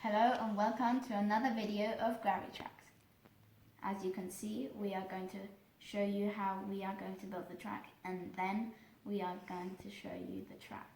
Hello and welcome to another video of Gravitrax. As you can see, we are going to show you how we are going to build the track, and then we are going to show you the track.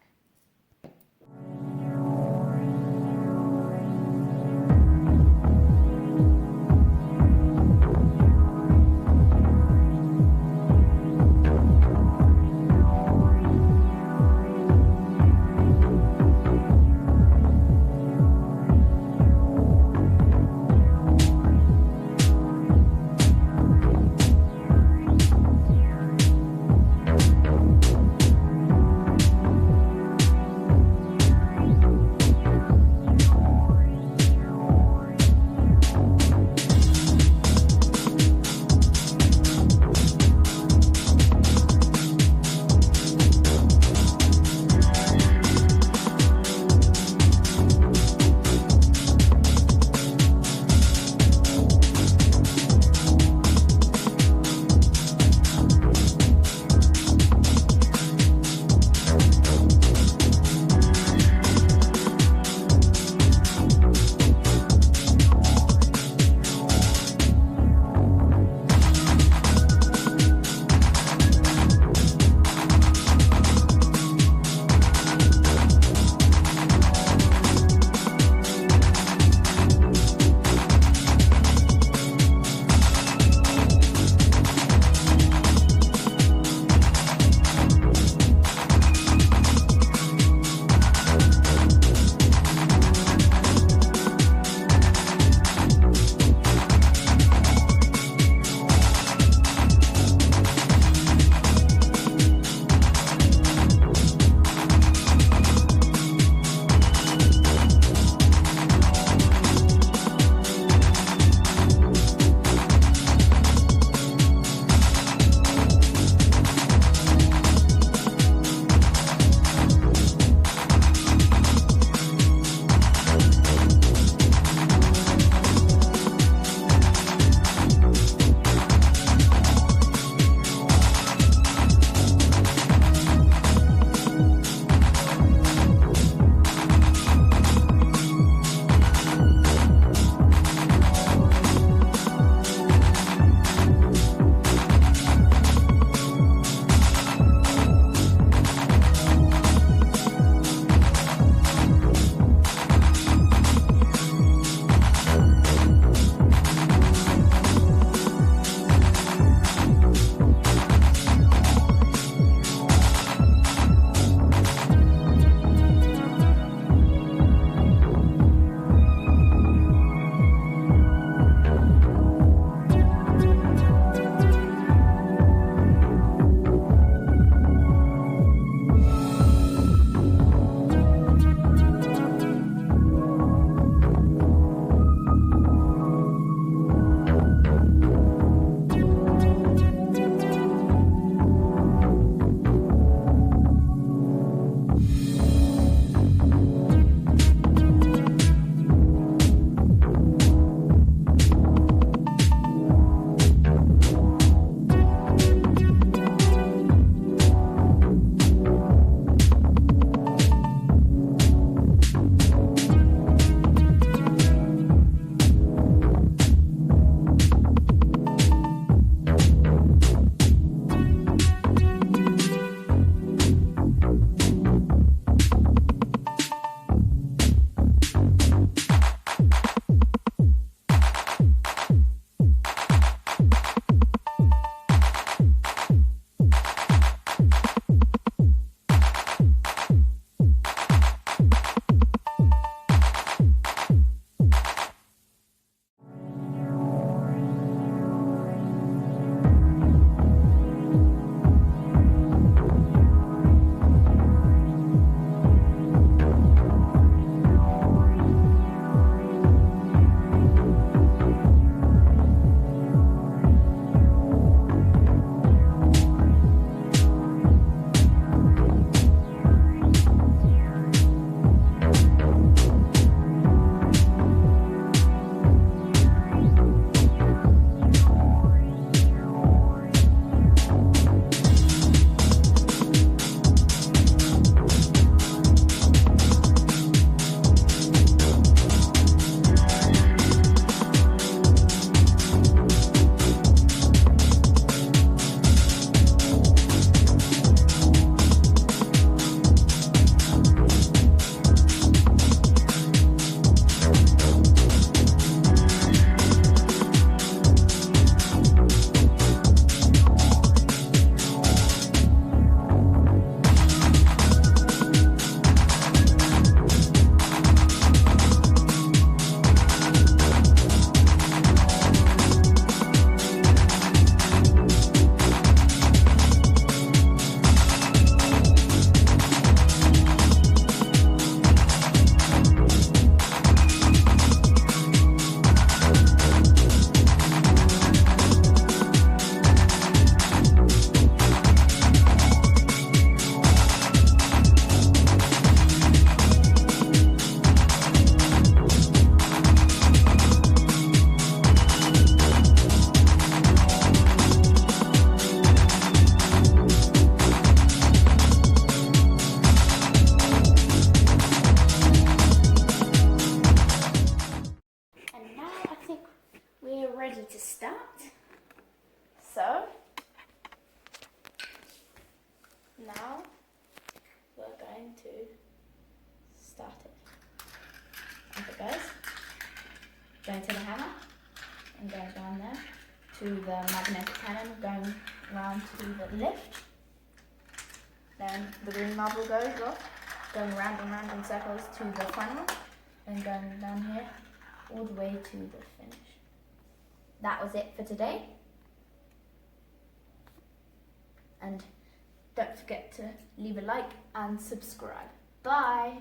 So now we're going to start it. Up it goes. Going to the hammer and going down there to the magnetic cannon, going round to the lift. Then the green marble goes off, going round and round in circles to the funnel, and going down here all the way to the finish. That was it for today. And don't forget to leave a like and subscribe. Bye!